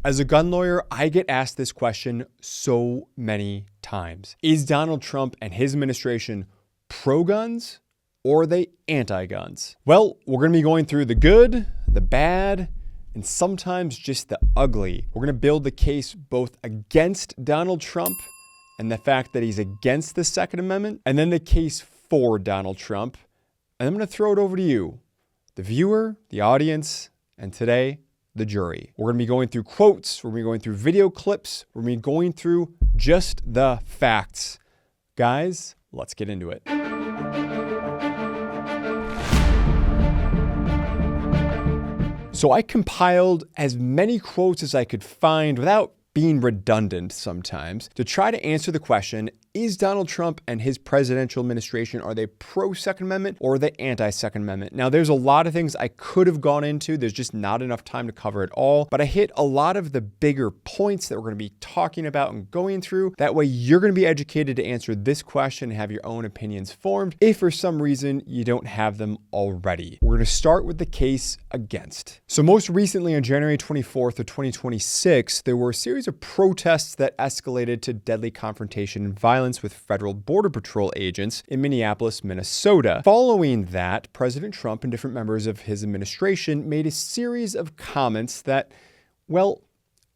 As a gun lawyer, I get asked this question so many times. Is Donald Trump and his administration pro-guns or are they anti-guns? Well, we're going to be going through the good, the bad, and sometimes just the ugly. We're going to build the case both against Donald Trump and the fact that he's against the Second Amendment, and then the case for Donald Trump. And I'm going to throw it over to you, the viewer, the audience, and today, the jury. We're going to be going through quotes, we're going to be going through video clips, we're going to be going through just the facts. Guys, let's get into it. So I compiled as many quotes as I could find without being redundant sometimes to try to answer the question, is Donald Trump and his presidential administration, are they pro-Second Amendment or are they anti-Second Amendment? Now, there's a lot of things I could have gone into. There's just not enough time to cover it all, but I hit a lot of the bigger points that we're going to be talking about and going through. That way you're going to be educated to answer this question and have your own opinions formed if for some reason you don't have them already. We're going to start with the case against. So most recently on January 24th of 2026, there were a series of protests that escalated to deadly confrontation and violence with federal Border Patrol agents in Minneapolis, Minnesota. Following that, President Trump and different members of his administration made a series of comments that, well,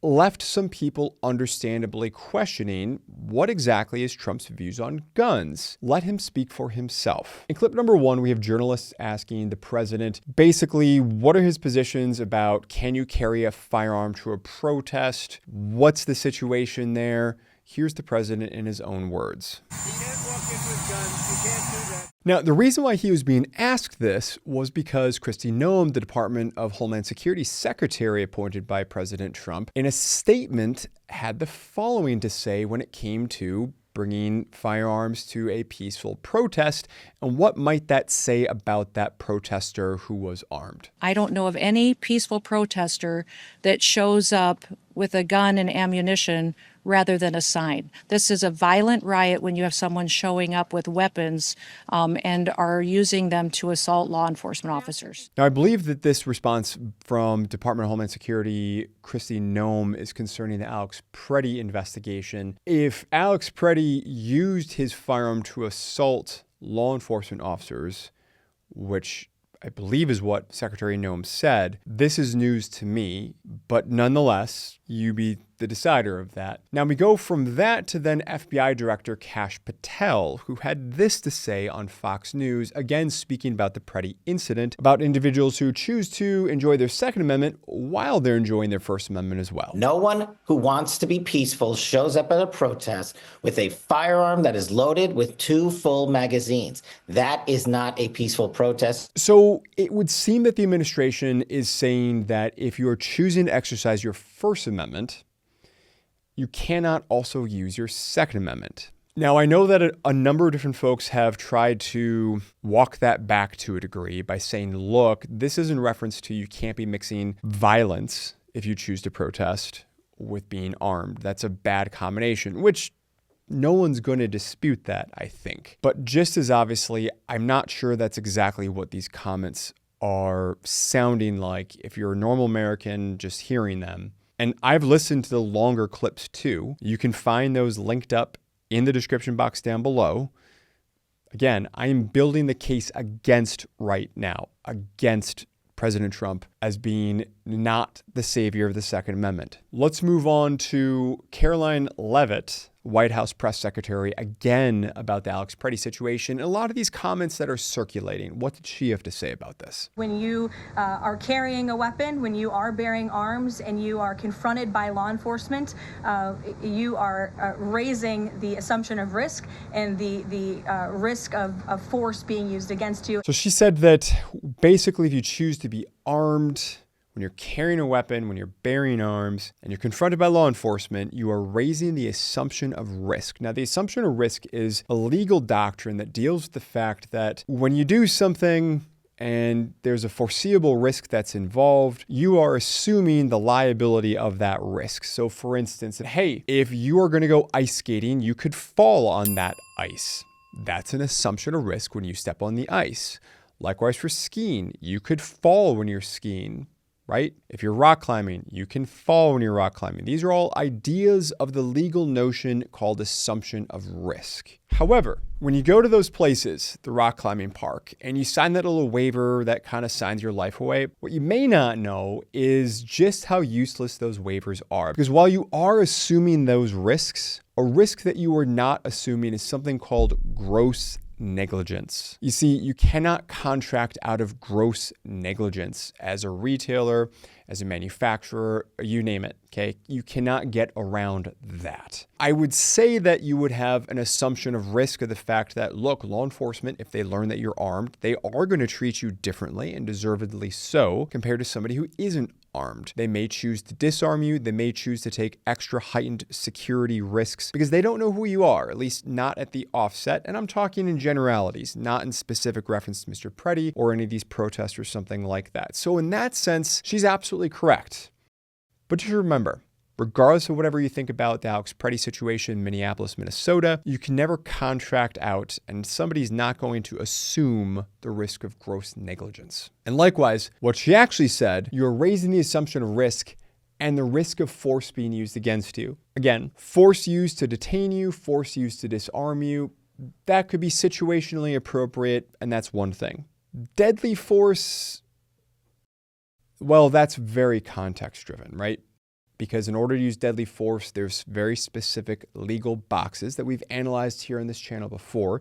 left some people understandably questioning what exactly is Trump's views on guns. Let him speak for himself. In clip number 1, we have journalists asking the president, basically, what are his positions about can you carry a firearm to a protest? What's the situation there? Here's the president in his own words. You can't walk in with guns. You can't do that. Now, the reason why he was being asked this was because Kristi Noem, the Department of Homeland Security secretary appointed by President Trump, in a statement had the following to say when it came to bringing firearms to a peaceful protest, and what might that say about that protester who was armed? I don't know of any peaceful protester that shows up with a gun and ammunition rather than a sign. This is a violent riot when you have someone showing up with weapons and are using them to assault law enforcement officers. Now, I believe that this response from Department of Homeland Security, Kristi Noem, is concerning the Alex Pretti investigation. If Alex Pretti used his firearm to assault law enforcement officers, which I believe is what Secretary Noem said, this is news to me, but nonetheless, you be the decider of that. Now we go from that to then FBI Director Kash Patel, who had this to say on Fox News, again speaking about the Pretti incident, about individuals who choose to enjoy their Second Amendment while they're enjoying their First Amendment as well. No one who wants to be peaceful shows up at a protest with a firearm that is loaded with 2 full magazines. That is not a peaceful protest. So it would seem that the administration is saying that if you are choosing to exercise your First Amendment, you cannot also use your Second Amendment. Now, I know that a number of different folks have tried to walk that back to a degree by saying, look, this is in reference to you can't be mixing violence if you choose to protest with being armed. That's a bad combination, which no one's going to dispute that, I think. But just as obviously, I'm not sure that's exactly what these comments are sounding like if you're a normal American just hearing them. And I've listened to the longer clips too. You can find those linked up in the description box down below. Again, I am building the case against right now, against President Trump as being not the savior of the Second Amendment. Let's move on to Caroline Leavitt, White House press secretary, again about the Alex Pretti situation. And a lot of these comments that are circulating, what did she have to say about this? When you are carrying a weapon, when you are bearing arms and you are confronted by law enforcement, you are raising the assumption of risk and the risk of force being used against you. So she said that basically if you choose to be armed, when you're carrying a weapon, when you're bearing arms, and you're confronted by law enforcement, you are raising the assumption of risk. Now, the assumption of risk is a legal doctrine that deals with the fact that when you do something and there's a foreseeable risk that's involved, you are assuming the liability of that risk. So for instance, hey, if you are going to go ice skating, you could fall on that ice. That's an assumption of risk when you step on the ice. Likewise for skiing, you could fall when you're skiing. right? If you're rock climbing, you can fall when you're rock climbing. These are all ideas of the legal notion called assumption of risk. However, when you go to those places, the rock climbing park, and you sign that little waiver that kind of signs your life away, what you may not know is just how useless those waivers are. Because while you are assuming those risks, a risk that you are not assuming is something called gross negligence. You see, you cannot contract out of gross negligence as a retailer, as a manufacturer, you name it, okay? You cannot get around that. I would say that you would have an assumption of risk of the fact that, look, law enforcement, if they learn that you're armed, they are going to treat you differently and deservedly so compared to somebody who isn't armed. They may choose to disarm you. They may choose to take extra heightened security risks because they don't know who you are, at least not at the offset. And I'm talking in generalities, not in specific reference to Mr. Pretti or any of these protests or something like that. So in that sense, she's absolutely correct. But just remember, regardless of whatever you think about the Alex Pretti situation in Minneapolis, Minnesota, you can never contract out, and somebody's not going to assume the risk of gross negligence. And likewise, what she actually said, you're raising the assumption of risk and the risk of force being used against you. Again, force used to detain you, force used to disarm you, that could be situationally appropriate, and that's one thing. Deadly force, well, that's very context-driven, right? Because in order to use deadly force, there's very specific legal boxes that we've analyzed here on this channel before.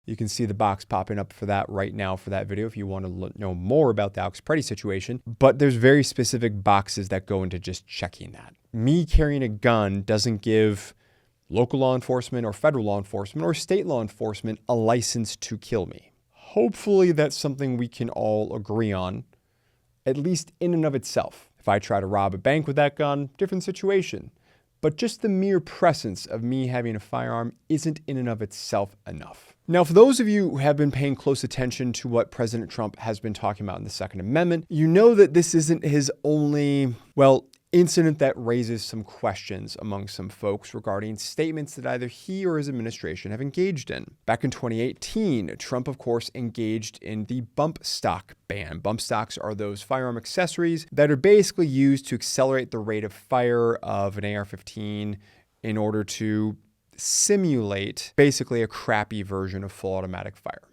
You can see the box popping up for that right now for that video if you want to know more about the Alex Pretti situation. But there's very specific boxes that go into just checking that. Me carrying a gun doesn't give local law enforcement or federal law enforcement or state law enforcement a license to kill me. Hopefully that's something we can all agree on, at least in and of itself. If I try to rob a bank with that gun, different situation. But just the mere presence of me having a firearm isn't in and of itself enough. Now, for those of you who have been paying close attention to what President Trump has been talking about in the Second Amendment, you know that this isn't his only, incident that raises some questions among some folks regarding statements that either he or his administration have engaged in. Back in 2018, Trump, of course, engaged in the bump stock ban. Bump stocks are those firearm accessories that are basically used to accelerate the rate of fire of an AR-15 in order to simulate basically a crappy version of full automatic fire.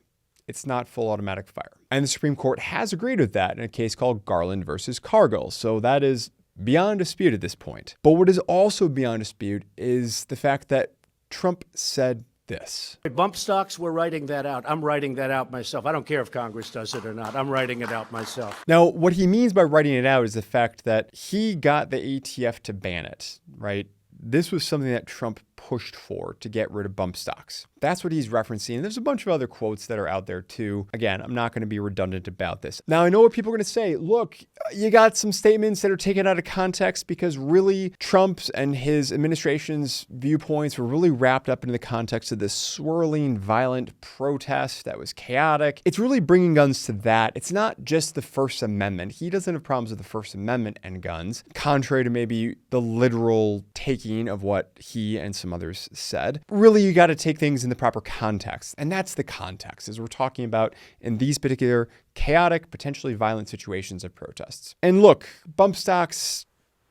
It's not full automatic fire. And the Supreme Court has agreed with that in a case called Garland versus Cargill. So that is beyond dispute at this point. But what is also beyond dispute is the fact that Trump said this. Bump stocks, we're writing that out. I'm writing that out myself. I don't care if Congress does it or not. I'm writing it out myself. Now, what he means by writing it out is the fact that he got the ATF to ban it, right? This was something that Trump pushed for to get rid of bump stocks. That's what he's referencing. And there's a bunch of other quotes that are out there too. Again, I'm not going to be redundant about this. Now, I know what people are going to say. Look, you got some statements that are taken out of context because really Trump's and his administration's viewpoints were really wrapped up into the context of this swirling, violent protest that was chaotic. It's really bringing guns to that. It's not just the First Amendment. He doesn't have problems with the First Amendment and guns, contrary to maybe the literal taking of what he and some others said. Really, you got to take things in the proper context. And that's the context, as we're talking about in these particular chaotic, potentially violent situations of protests. And look, bump stocks,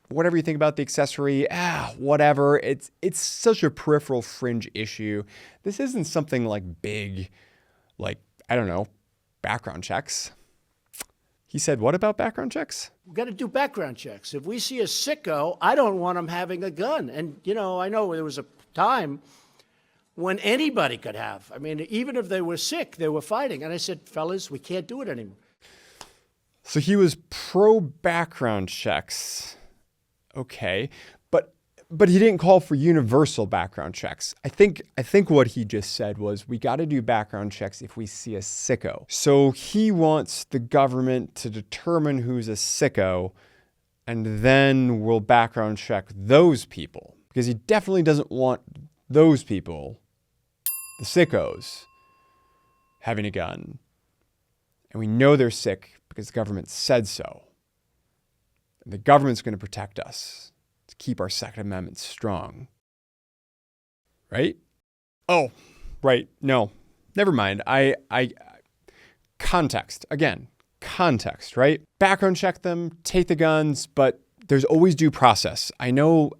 whatever you think about the accessory, whatever. It's such a peripheral fringe issue. This isn't something like big, background checks. He said, what about background checks? We've got to do background checks. If we see a sicko, I don't want him having a gun. And, I know there was a time when anybody could have. I mean, even if they were sick, they were fighting. And I said, fellas, we can't do it anymore. So he was pro background checks. Okay. But he didn't call for universal background checks. I think what he just said was we got to do background checks if we see a sicko. So he wants the government to determine who's a sicko, and then we'll background check those people. Because he definitely doesn't want those people, the sickos, having a gun. And we know they're sick because the government said so. And the government's going to protect us to keep our Second Amendment strong. Right? Oh, right. No, never mind. Context. Again, context, right? Background check them, take the guns, but there's always due process. I know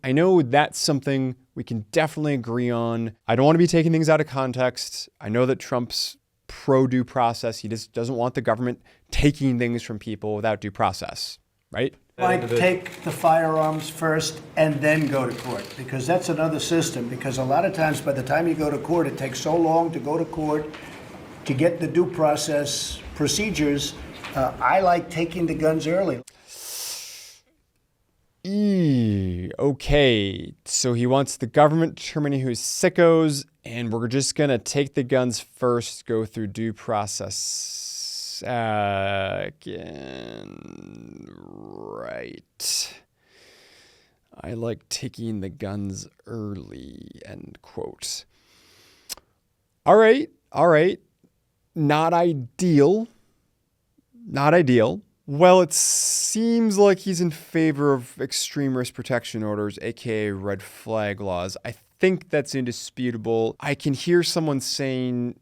that's something we can definitely agree on. I don't want to be taking things out of context. I know that Trump's pro due process. He just doesn't want the government taking things from people without due process, right? Like take the firearms first and then go to court, because that's another system. Because a lot of times by the time you go to court, it takes so long to go to court to get the due process procedures. I like taking the guns early. Okay, so he wants the government determining who's sickos, and we're just going to take the guns first, go through due process again. Right. I like taking the guns early, end quote. All right. Not ideal. Well, it seems like he's in favor of extreme risk protection orders, aka red flag laws. I think that's indisputable. I can hear someone saying,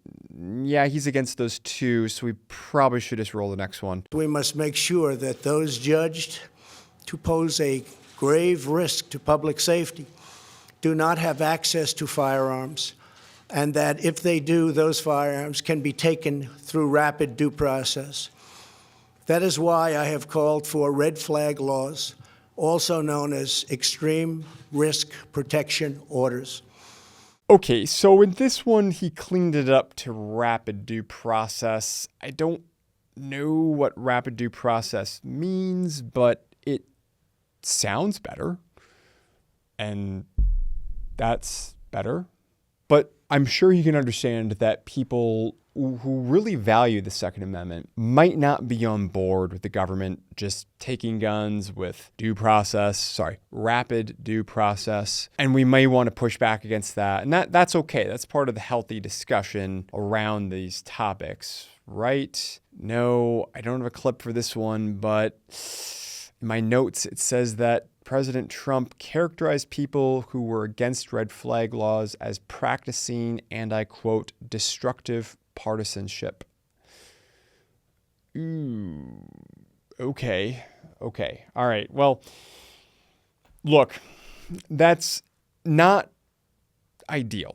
yeah, he's against those too, so we probably should just roll the next one. We must make sure that those judged to pose a grave risk to public safety do not have access to firearms, and that if they do, those firearms can be taken through rapid due process. That is why I have called for red flag laws, also known as extreme risk protection orders. Okay, so in this one, he cleaned it up to rapid due process. I don't know what rapid due process means, but it sounds better. And that's better. But I'm sure you can understand that people who really value the Second Amendment might not be on board with the government just taking guns with rapid due process. And we may want to push back against that. And that's okay. That's part of the healthy discussion around these topics, right? No, I don't have a clip for this one, but in my notes, it says that President Trump characterized people who were against red flag laws as practicing, and I quote, destructive partisanship. Ooh, okay. All right. Well, look, that's not ideal.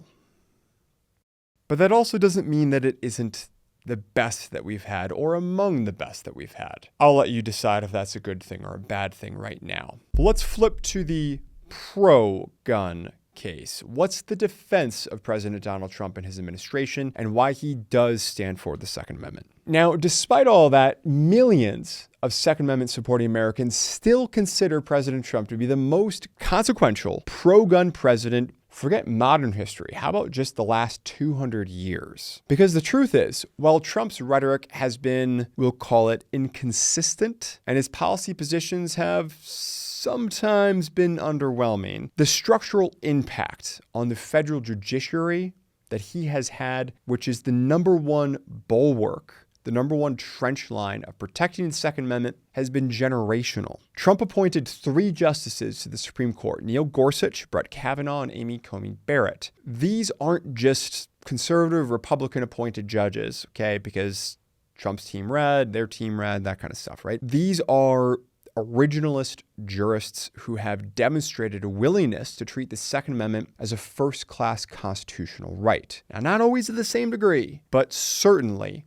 But that also doesn't mean that it isn't the best that we've had or among the best that we've had. I'll let you decide if that's a good thing or a bad thing right now. But let's flip to the pro-gun case. What's the defense of President Donald Trump and his administration, and why he does stand for the Second Amendment? Now, despite all that, millions of Second Amendment supporting Americans still consider President Trump to be the most consequential pro-gun president. Forget modern history. How about just the last 200 years? Because the truth is, while Trump's rhetoric has been, we'll call it, inconsistent, and his policy positions have sometimes been underwhelming, the structural impact on the federal judiciary that he has had, which is the number one bulwark, the number one trench line of protecting the Second Amendment, has been generational. Trump appointed 3 justices to the Supreme Court: Neil Gorsuch, Brett Kavanaugh, and Amy Coney Barrett. These aren't just conservative Republican appointed judges, okay, because Trump's team read, their team read, that kind of stuff, right? These are originalist jurists who have demonstrated a willingness to treat the Second Amendment as a first-class constitutional right. Now, not always to the same degree, but certainly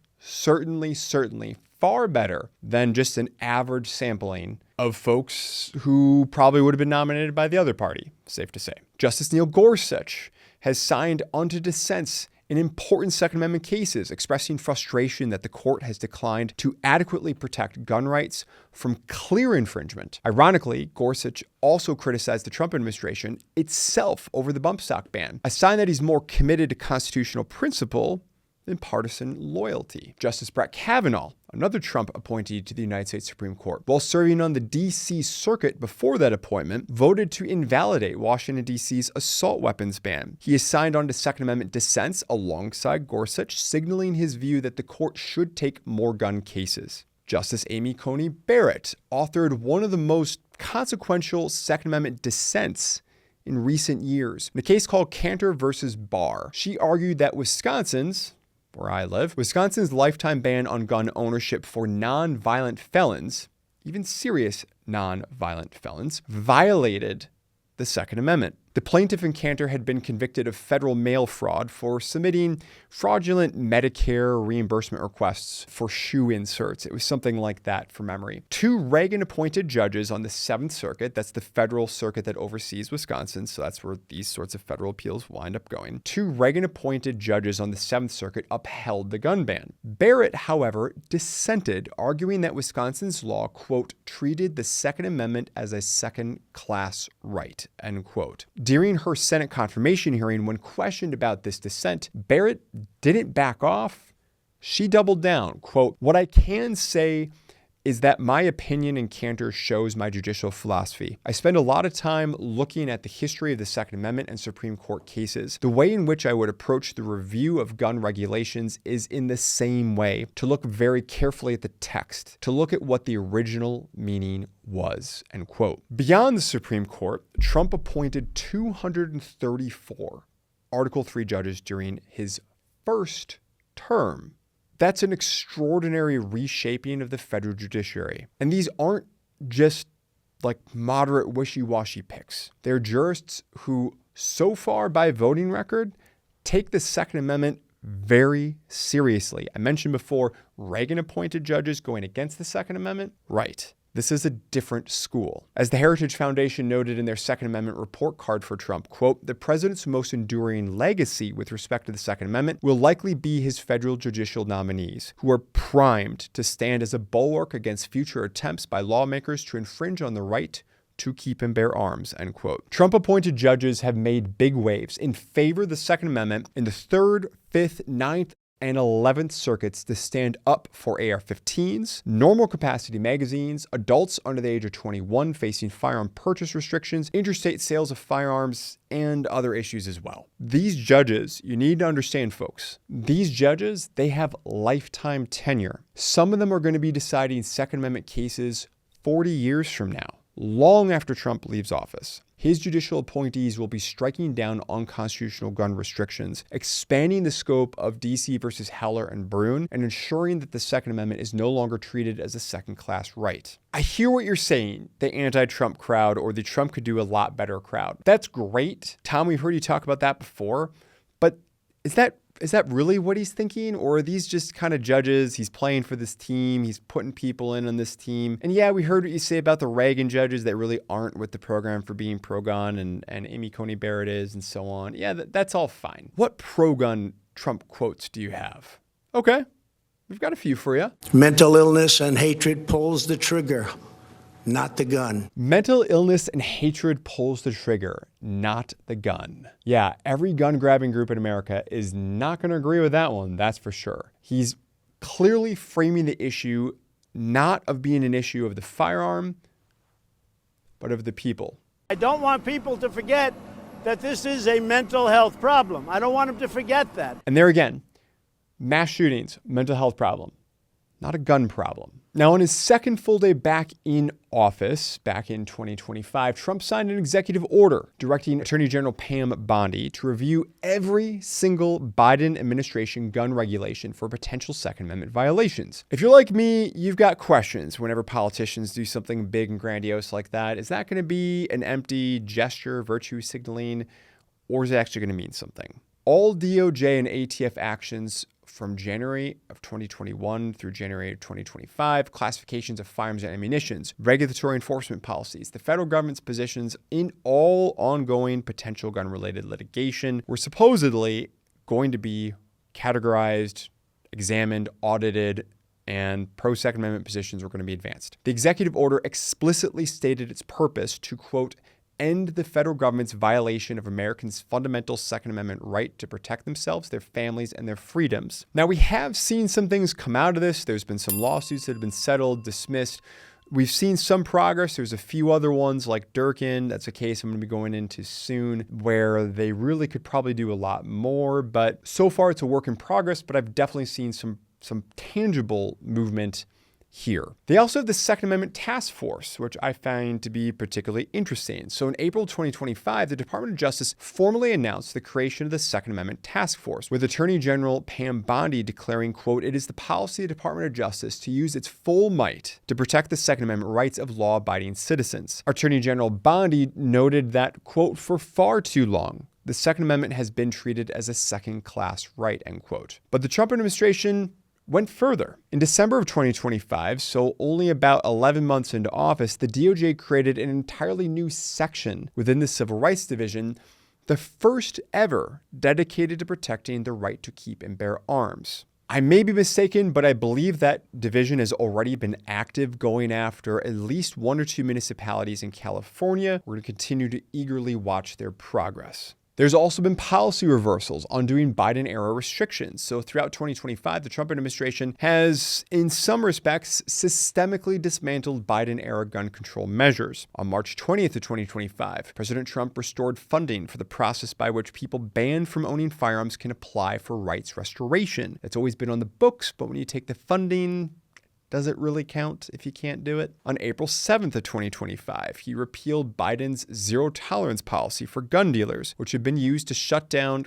far better than just an average sampling of folks who probably would have been nominated by the other party, safe to say. Justice Neil Gorsuch has signed onto dissents in important Second Amendment cases, expressing frustration that the court has declined to adequately protect gun rights from clear infringement. Ironically, Gorsuch also criticized the Trump administration itself over the bump stock ban, a sign that he's more committed to constitutional principle than partisan loyalty. Justice Brett Kavanaugh, another Trump appointee to the United States Supreme Court, while serving on the D.C. Circuit before that appointment, voted to invalidate Washington, D.C.'s assault weapons ban. He has signed on to Second Amendment dissents alongside Gorsuch, signaling his view that the court should take more gun cases. Justice Amy Coney Barrett authored one of the most consequential Second Amendment dissents in recent years, in a case called Cantor versus Barr. She argued that Wisconsin's, where I live, Wisconsin's lifetime ban on gun ownership for non-violent felons, even serious non-violent felons, violated the Second Amendment. The plaintiff in Cantor had been convicted of federal mail fraud for submitting fraudulent Medicare reimbursement requests for shoe inserts. It was something like that from memory. Two Reagan-appointed judges on the Seventh Circuit, that's the federal circuit that oversees Wisconsin, so that's where these sorts of federal appeals wind up going. Two Reagan-appointed judges on the Seventh Circuit upheld the gun ban. Barrett, however, dissented, arguing that Wisconsin's law, quote, treated the Second Amendment as a second-class right, end quote. During her Senate confirmation hearing, when questioned about this dissent, Barrett didn't back off. She doubled down. Quote, "What I can say is that my opinion in Cantor shows my judicial philosophy. I spend a lot of time looking at the history of the Second Amendment and Supreme Court cases. The way in which I would approach the review of gun regulations is in the same way, to look very carefully at the text, to look at what the original meaning was," end quote. Beyond the Supreme Court, Trump appointed 234 Article III judges during his first term. That's an extraordinary reshaping of the federal judiciary. And these aren't just like moderate wishy-washy picks. They're jurists who, so far by voting record, take the Second Amendment very seriously. I mentioned before, Reagan-appointed judges going against the Second Amendment. Right. This is a different school. As the Heritage Foundation noted in their Second Amendment report card for Trump, quote, "The president's most enduring legacy with respect to the Second Amendment will likely be his federal judicial nominees, who are primed to stand as a bulwark against future attempts by lawmakers to infringe on the right to keep and bear arms," end quote. Trump-appointed judges have made big waves in favor of the Second Amendment in the 3rd, 5th, 9th, and 11th circuits to stand up for AR-15s, normal capacity magazines, adults under the age of 21 facing firearm purchase restrictions, interstate sales of firearms, and other issues as well. These judges, you need to understand, folks, these judges, they have lifetime tenure. Some of them are going to be deciding Second Amendment cases 40 years from now, long after Trump leaves office. His judicial appointees will be striking down unconstitutional gun restrictions, expanding the scope of DC versus Heller and Brune, and ensuring that the Second Amendment is no longer treated as a second-class right. I hear what you're saying, the anti-Trump crowd or the Trump could do a lot better crowd. That's great. Tom, we've heard you talk about that before, but is that really what he's thinking? Or are these just kind of judges? He's playing for this team. He's putting people in on this team. And yeah, we heard what you say about the Reagan judges that really aren't with the program for being pro-gun and Amy Coney Barrett is and so on. Yeah, that's all fine. What pro-gun Trump quotes do you have? Okay, we've got a few for you. Mental illness and hatred pulls the trigger, not the gun. Mental illness and hatred pulls the trigger, not the gun. Yeah, every gun-grabbing group in America is not going to agree with that one, that's for sure. He's clearly framing the issue not of being an issue of the firearm, but of the people. I don't want people to forget that this is a mental health problem. I don't want them to forget that. And there again, mass shootings, mental health problem, not a gun problem. Now, on his second full day back in office, back in 2025, Trump signed an executive order directing Attorney General Pam Bondi to review every single Biden administration gun regulation for potential Second Amendment violations. If you're like me, you've got questions whenever politicians do something big and grandiose like that. Is that going to be an empty gesture, virtue signaling, or is it actually going to mean something? All DOJ and ATF actions from January of 2021 through January of 2025, classifications of firearms and ammunitions, regulatory enforcement policies, the federal government's positions in all ongoing potential gun-related litigation were supposedly going to be categorized, examined, audited, and pro-Second Amendment positions were going to be advanced. The executive order explicitly stated its purpose to, quote, end the federal government's violation of Americans' fundamental Second Amendment right to protect themselves, their families, and their freedoms. Now, we have seen some things come out of this. There's been some lawsuits that have been settled, dismissed. We've seen some progress. There's a few other ones like Durkin. That's a case I'm going to be going into soon where they really could probably do a lot more. But so far, it's a work in progress, but I've definitely seen some tangible movement here. They also have the Second Amendment Task Force, which I find to be particularly interesting. So in April 2025, the Department of Justice formally announced the creation of the Second Amendment Task Force, with Attorney General Pam Bondi declaring, quote, "It is the policy of the Department of Justice to use its full might to protect the Second Amendment rights of law-abiding citizens." Attorney General Bondi noted that, quote, "For far too long, the Second Amendment has been treated as a second-class right," end quote. But the Trump administration went further. In December of 2025, so only about 11 months into office, the DOJ created an entirely new section within the Civil Rights Division, the first ever dedicated to protecting the right to keep and bear arms. I may be mistaken, but I believe that division has already been active, going after at least 1 or 2 municipalities in California. We're going to continue to eagerly watch their progress. There's also been policy reversals undoing Biden-era restrictions. So throughout 2025, the Trump administration has, in some respects, systemically dismantled Biden-era gun control measures. On March 20th of 2025, President Trump restored funding for the process by which people banned from owning firearms can apply for rights restoration. That's always been on the books, but when you take the funding, does it really count if you can't do it? On April 7th of 2025, he repealed Biden's zero tolerance policy for gun dealers, which had been used to shut down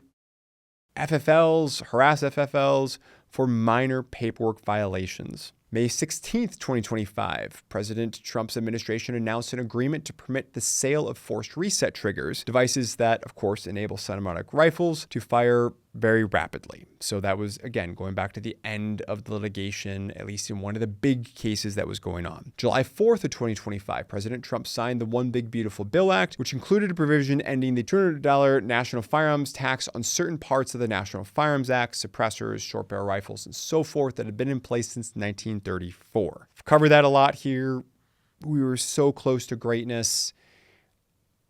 FFLs, harass FFLs for minor paperwork violations. May 16th, 2025, President Trump's administration announced an agreement to permit the sale of forced reset triggers, devices that, of course, enable semi-automatic rifles to fire very rapidly. So that was, again, going back to the end of the litigation, at least in one of the big cases that was going on. July 4th of 2025, President Trump signed the One Big Beautiful Bill Act, which included a provision ending the $200 national firearms tax on certain parts of the National Firearms Act, suppressors, short barrel rifles, and so forth that had been in place since 1934. I've covered that a lot here. We were so close to greatness.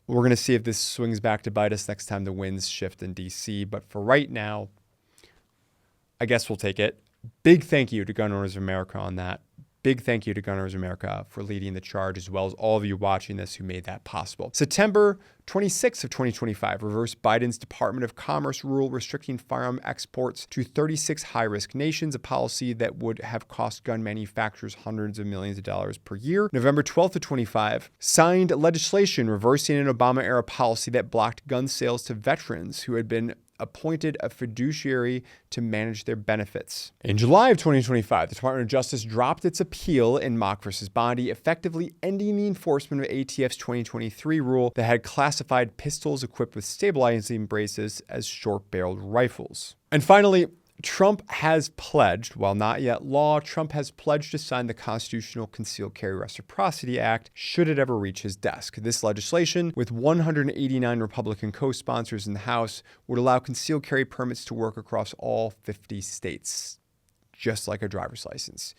We're going to see if this swings back to bite us next time the winds shift in D.C. But for right now, I guess we'll take it. Big thank you to Gun Owners of America on that. Big thank you to Gun Owners of America for leading the charge, as well as all of you watching this who made that possible. September 26th of 2025 reversed Biden's Department of Commerce rule restricting firearm exports to 36 high-risk nations, a policy that would have cost gun manufacturers hundreds of millions of dollars per year. November 12th of 25 signed legislation reversing an Obama-era policy that blocked gun sales to veterans who had been appointed a fiduciary to manage their benefits. In July of 2025, the Department of Justice dropped its appeal in Mock versus Bondi, effectively ending the enforcement of ATF's 2023 rule that had classified pistols equipped with stabilizing braces as short-barreled rifles. And finally, Trump has pledged, while not yet law, Trump has pledged to sign the Constitutional Concealed Carry Reciprocity Act should it ever reach his desk. This legislation, with 189 Republican co-sponsors in the House, would allow concealed carry permits to work across all 50 states, just like a driver's license,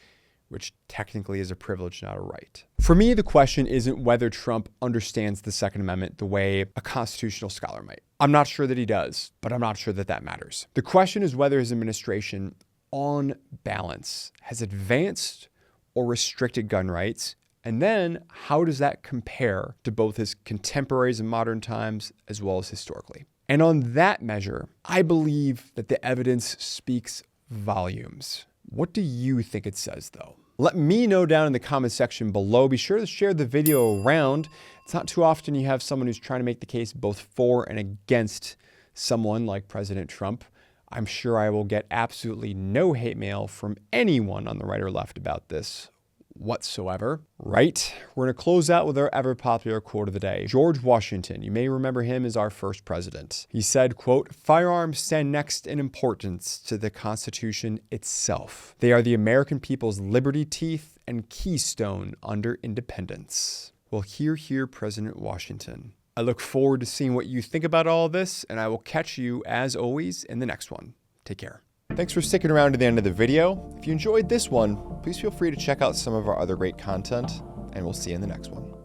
which technically is a privilege, not a right. For me, the question isn't whether Trump understands the Second Amendment the way a constitutional scholar might. I'm not sure that he does, but I'm not sure that that matters. The question is whether his administration, on balance, has advanced or restricted gun rights, and then how does that compare to both his contemporaries in modern times as well as historically. And on that measure, I believe that the evidence speaks volumes. What do you think it says, though? Let me know down in the comment section below. Be sure to share the video around. It's not too often you have someone who's trying to make the case both for and against someone like President Trump. I'm sure I will get absolutely no hate mail from anyone on the right or left about this whatsoever. Right? We're going to close out with our ever popular quote of the day. George Washington, you may remember him as our first president. He said, quote, "Firearms stand next in importance to the Constitution itself. They are the American people's liberty teeth and keystone under independence." Well, hear, President Washington. I look forward to seeing what you think about all of this, and I will catch you, as always, in the next one. Take care. Thanks for sticking around to the end of the video. If you enjoyed this one, please feel free to check out some of our other great content, and we'll see you in the next one.